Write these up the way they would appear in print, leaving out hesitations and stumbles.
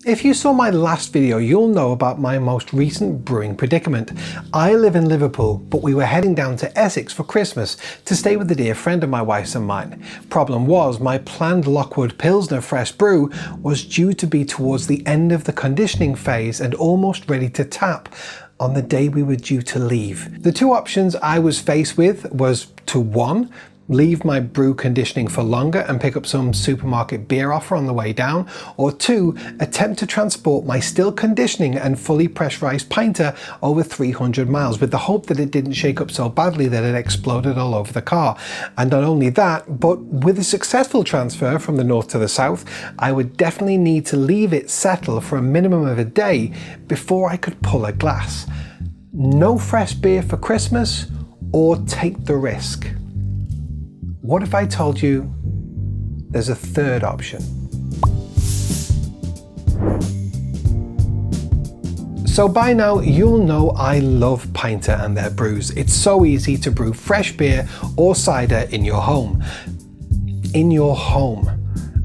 If you saw my last video, you'll know about my most recent brewing predicament. I live in Liverpool, but we were heading down to Essex for Christmas to stay with a dear friend of my wife's and mine. Problem was, my planned Lockwood Pilsner fresh brew was due to be towards the end of the conditioning phase and almost ready to tap on the day we were due to leave. The two options I was faced with was to 1, leave my brew conditioning for longer and pick up some supermarket beer offer on the way down, or 2, attempt to transport my still conditioning and fully pressurized Pinter over 300 miles with the hope that it didn't shake up so badly that it exploded all over the car. And not only that, but with a successful transfer from the north to the south, I would definitely need to leave it settle for a minimum of a day before I could pull a glass. No fresh beer for Christmas, or take the risk? What if I told you there's a third option? So by now you'll know I love Pinter and their brews. It's so easy to brew fresh beer or cider in your home. In your home.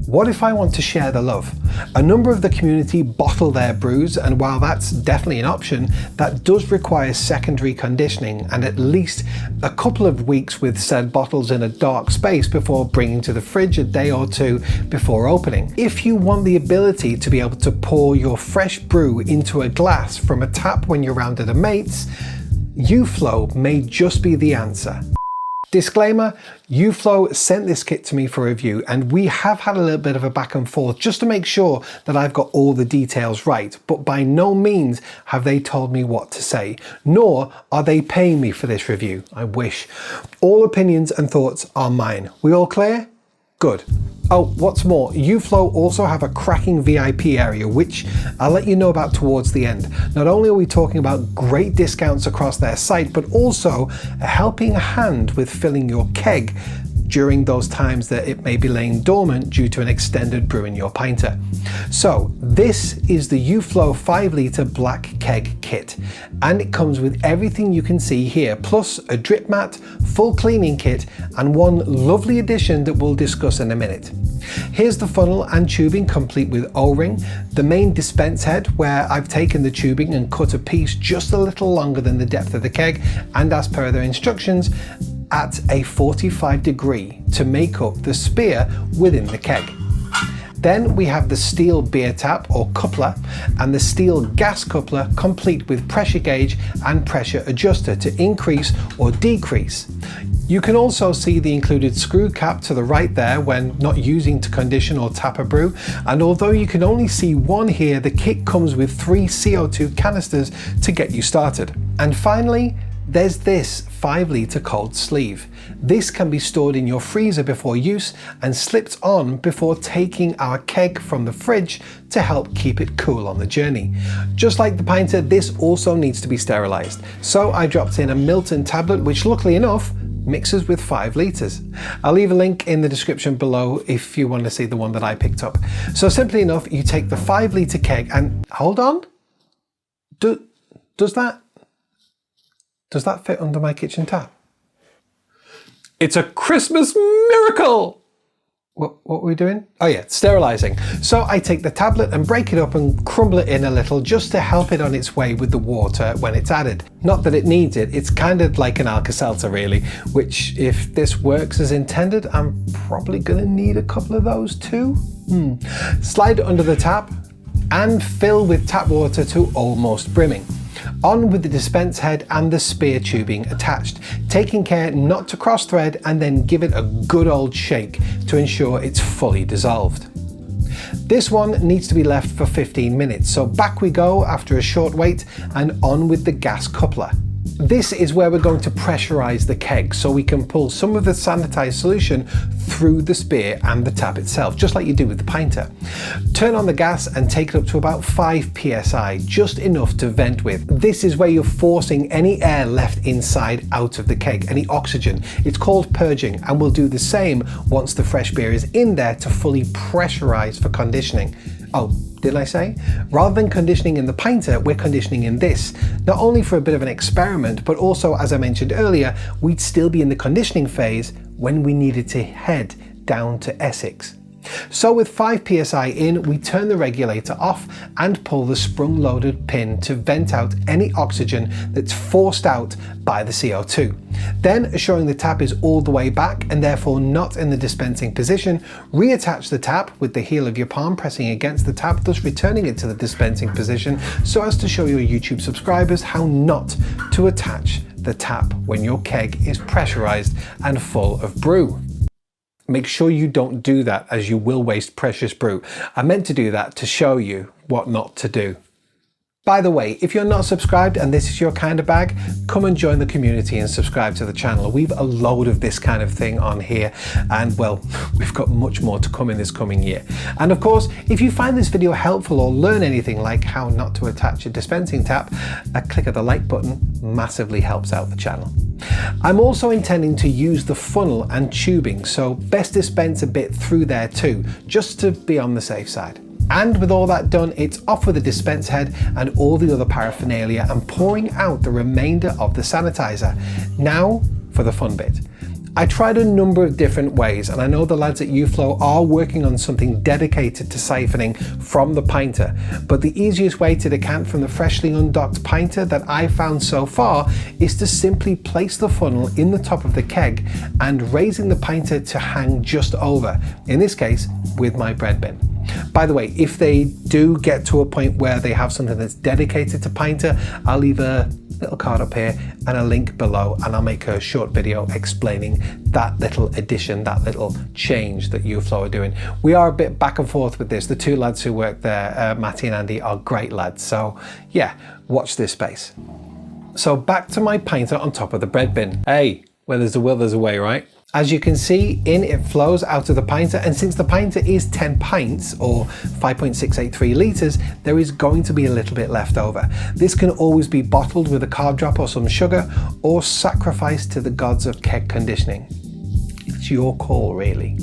What if I want to share the love? A number of the community bottle their brews, and while that's definitely an option, that does require secondary conditioning and at least a couple of weeks with said bottles in a dark space before bringing to the fridge a day or 2 before opening. If you want the ability to be able to pour your fresh brew into a glass from a tap when you're round at a mate's, UFlow may just be the answer. Disclaimer, UFlow sent this kit to me for review and we have had a little bit of a back and forth just to make sure that I've got all the details right, but by no means have they told me what to say, nor are they paying me for this review. I wish. All opinions and thoughts are mine. We all clear? Good. Oh, what's more, UFlow also have a cracking VIP area, which I'll let you know about towards the end. Not only are we talking about great discounts across their site, but also a helping hand with filling your keg during those times that it may be laying dormant due to an extended brew in your Pinter. So this is the UFlow 5 litre black keg kit, and it comes with everything you can see here, plus a drip mat, full cleaning kit, and one lovely addition that we'll discuss in a minute. Here's the funnel and tubing complete with O-ring, the main dispense head where I've taken the tubing and cut a piece just a little longer than the depth of the keg, and as per their instructions, at a 45 degree to make up the spear within the keg. Then we have the steel beer tap or coupler and the steel gas coupler complete with pressure gauge and pressure adjuster to increase or decrease. You can also see the included screw cap to the right there when not using to condition or tap a brew, and although you can only see one here, the kit comes with 3 CO2 canisters to get you started. And finally, there's this 5 litre cold sleeve. This can be stored in your freezer before use and slipped on before taking our keg from the fridge to help keep it cool on the journey. Just like the Pinter, this also needs to be sterilised. So I dropped in a Milton tablet, which luckily enough mixes with 5 litres. I'll leave a link in the description below if you want to see the one that I picked up. So simply enough, you take the 5 litre keg and hold on. Does that fit under my kitchen tap? It's a Christmas miracle! What were we doing? Oh yeah, sterilising. So I take the tablet and break it up and crumble it in a little just to help it on its way with the water when it's added. Not that it needs it, it's kind of like an Alka-Seltzer really, which if this works as intended, I'm probably gonna need a couple of those too. Slide it under the tap and fill with tap water to almost brimming. On with the dispense head and the spear tubing attached, taking care not to cross thread, and then give it a good old shake to ensure it's fully dissolved. This one needs to be left for 15 minutes, so back we go after a short wait and on with the gas coupler. This is where we're going to pressurize the keg so we can pull some of the sanitized solution through the spear and the tap itself, just like you do with the Pinter. Turn on the gas and take it up to about 5 psi, just enough to vent with. This is where you're forcing any air left inside out of the keg, any oxygen. It's called purging, and we'll do the same once the fresh beer is in there to fully pressurize for conditioning. Oh, didn't I say? Rather than conditioning in the Pinter, we're conditioning in this. Not only for a bit of an experiment, but also, as I mentioned earlier, we'd still be in the conditioning phase when we needed to head down to Essex. So with 5 psi in, we turn the regulator off and pull the sprung-loaded pin to vent out any oxygen that's forced out by the CO2. Then, assuring the tap is all the way back and therefore not in the dispensing position, reattach the tap with the heel of your palm pressing against the tap, thus returning it to the dispensing position, so as to show your YouTube subscribers how not to attach the tap when your keg is pressurized and full of brew. Make sure you don't do that, as you will waste precious brew. I meant to do that to show you what not to do. By the way, if you're not subscribed and this is your kind of bag, come and join the community and subscribe to the channel. We've a load of this kind of thing on here, and well, we've got much more to come in this coming year. And of course, if you find this video helpful or learn anything like how not to attach a dispensing tap, a click of the like button massively helps out the channel. I'm also intending to use the funnel and tubing, so best dispense a bit through there too, just to be on the safe side. And with all that done, it's off with the dispense head and all the other paraphernalia and pouring out the remainder of the sanitizer. Now for the fun bit. I tried a number of different ways, and I know the lads at UFlow are working on something dedicated to siphoning from the Pinter, but the easiest way to decant from the freshly undocked Pinter that I've found so far is to simply place the funnel in the top of the keg and raising the Pinter to hang just over, in this case with my bread bin. By the way, if they do get to a point where they have something that's dedicated to Pinter, I'll leave a little card up here and a link below, and I'll make a short video explaining that little addition, that little change that UFlow are doing. We are a bit back and forth with this. The two lads who work there, Matty and Andy, are great lads. So yeah, watch this space. So back to my Pinter on top of the bread bin. Hey, where there's a will, there's a way, right? As you can see, in it flows out of the Pinter, and since the Pinter is 10 pints or 5.683 litres, there is going to be a little bit left over. This can always be bottled with a carb drop or some sugar, or sacrificed to the gods of keg conditioning. It's your call, really.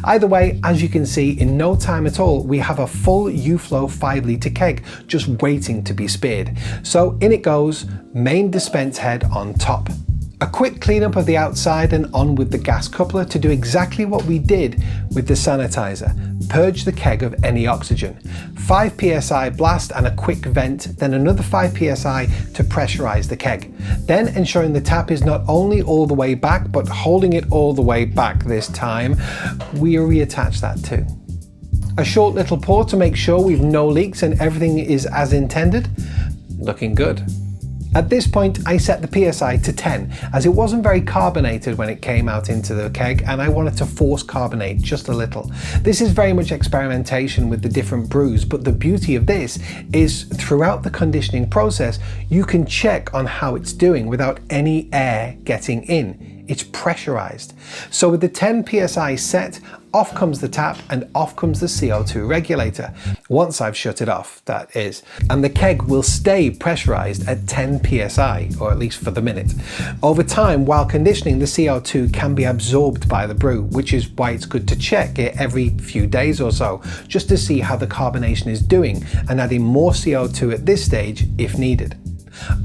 Either way, as you can see, in no time at all, we have a full UFlow 5 litre keg just waiting to be speared. So in it goes, main dispense head on top. A quick cleanup of the outside and on with the gas coupler to do exactly what we did with the sanitizer. Purge the keg of any oxygen. 5 psi blast and a quick vent, then another 5 psi to pressurize the keg. Then ensuring the tap is not only all the way back, but holding it all the way back this time, we reattach that too. A short little pour to make sure we've no leaks and everything is as intended. Looking good. At this point, I set the PSI to 10, as it wasn't very carbonated when it came out into the keg, and I wanted to force carbonate just a little. This is very much experimentation with the different brews, but the beauty of this is throughout the conditioning process, you can check on how it's doing without any air getting in. It's pressurized. So with the 10 psi set, off comes the tap and off comes the CO2 regulator. Once I've shut it off, that is. And the keg will stay pressurized at 10 psi, or at least for the minute. Over time, while conditioning, the CO2 can be absorbed by the brew, which is why it's good to check it every few days or so, just to see how the carbonation is doing, and adding more CO2 at this stage if needed.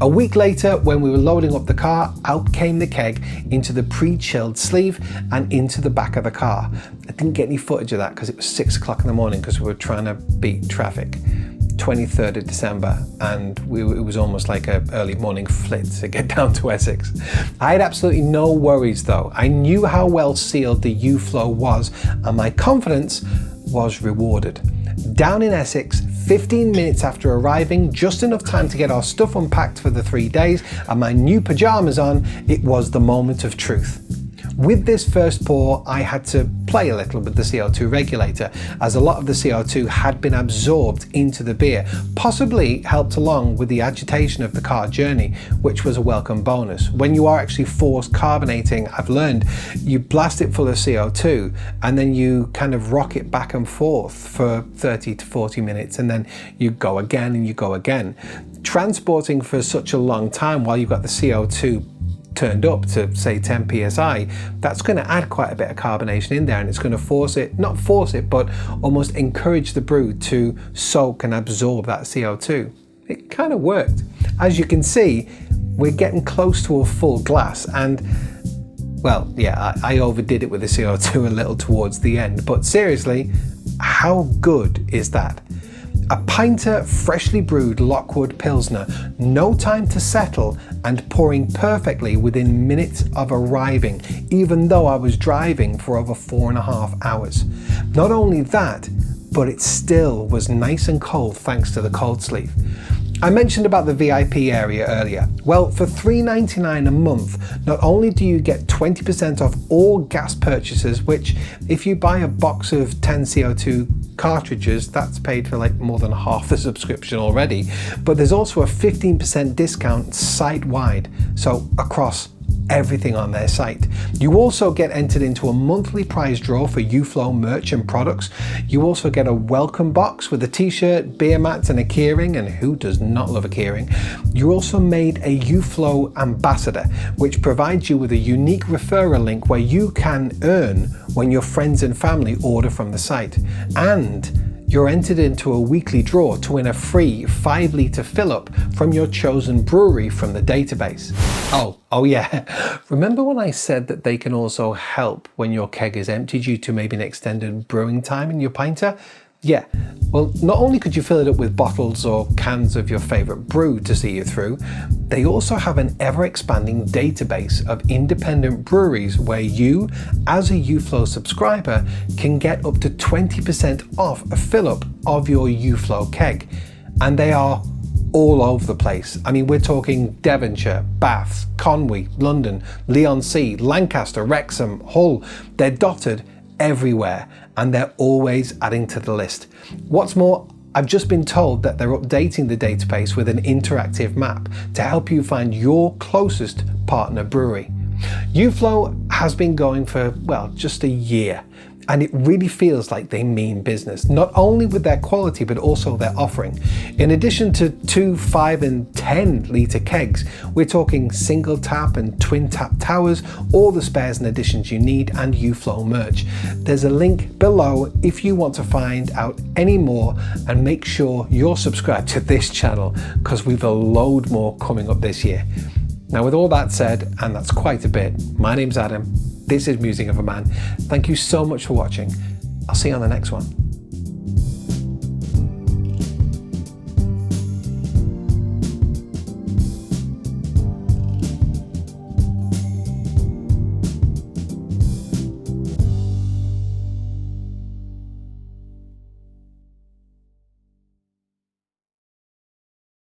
A week later, when we were loading up the car, out came the keg into the pre-chilled sleeve and into the back of the car. I didn't get any footage of that because it was 6 o'clock in the morning because we were trying to beat traffic. 23rd of December, and it was almost like an early morning flit to get down to Essex. I had absolutely no worries though. I knew how well sealed the UFlow was, and my confidence was rewarded. Down in Essex, 15 minutes after arriving, just enough time to get our stuff unpacked for the 3 days and my new pajamas on, it was the moment of truth. With this first pour, I had to play a little with the CO2 regulator, as a lot of the CO2 had been absorbed into the beer, possibly helped along with the agitation of the car journey, which was a welcome bonus. When you are actually forced carbonating, I've learned, you blast it full of CO2 and then you kind of rock it back and forth for 30 to 40 minutes, and then you go again and you go again. Transporting for such a long time while you've got the CO2 turned up to say 10 psi, that's going to add quite a bit of carbonation in there, and it's going to force it, not force it, but almost encourage the brew to soak and absorb that CO2. It kind of worked. As you can see, we're getting close to a full glass, and Well, yeah, I overdid it with the CO2 a little towards the end, but seriously, how good is that? A Pinter freshly brewed Lockwood Pilsner, no time to settle and pouring perfectly within minutes of arriving, even though I was driving for over 4.5 hours. Not only that, but it still was nice and cold thanks to the cold sleeve. I mentioned about the VIP area earlier. Well, for $3.99 a month, not only do you get 20% off all gas purchases, which if you buy a box of 10 CO2 cartridges, that's paid for like more than half the subscription already, but there's also a 15% discount site-wide, so across everything on their site. You also get entered into a monthly prize draw for UFlow merch and products. You also get a welcome box with a t-shirt, beer mats and a keyring, and who does not love a keyring? You're also made a UFlow ambassador, which provides you with a unique referral link where you can earn when your friends and family order from the site. And you're entered into a weekly draw to win a free 5-litre fill-up from your chosen brewery from the database. Oh yeah, remember when I said that they can also help when your keg is empty due to maybe an extended brewing time in your Pinter? Yeah, well, not only could you fill it up with bottles or cans of your favourite brew to see you through, they also have an ever-expanding database of independent breweries where you, as a UFlow subscriber, can get up to 20% off a fill-up of your UFlow keg. And they are all over the place. I mean, we're talking Devonshire, Bath, Conwy, London, Leigh-on-Sea, Lancaster, Wrexham, Hull. They're dotted everywhere and they're always adding to the list. What's more, I've just been told that they're updating the database with an interactive map to help you find your closest partner brewery. UFlow has been going for, well, just a year, and it really feels like they mean business, not only with their quality, but also their offering. In addition to 2, 5 and 10 litre kegs, we're talking single tap and twin tap towers, all the spares and additions you need, and UFlow merch. There's a link below if you want to find out any more, and make sure you're subscribed to this channel because we've a load more coming up this year. Now, with all that said, and that's quite a bit, my name's Adam. This is Musing of a Man. Thank you so much for watching. I'll see you on the next one.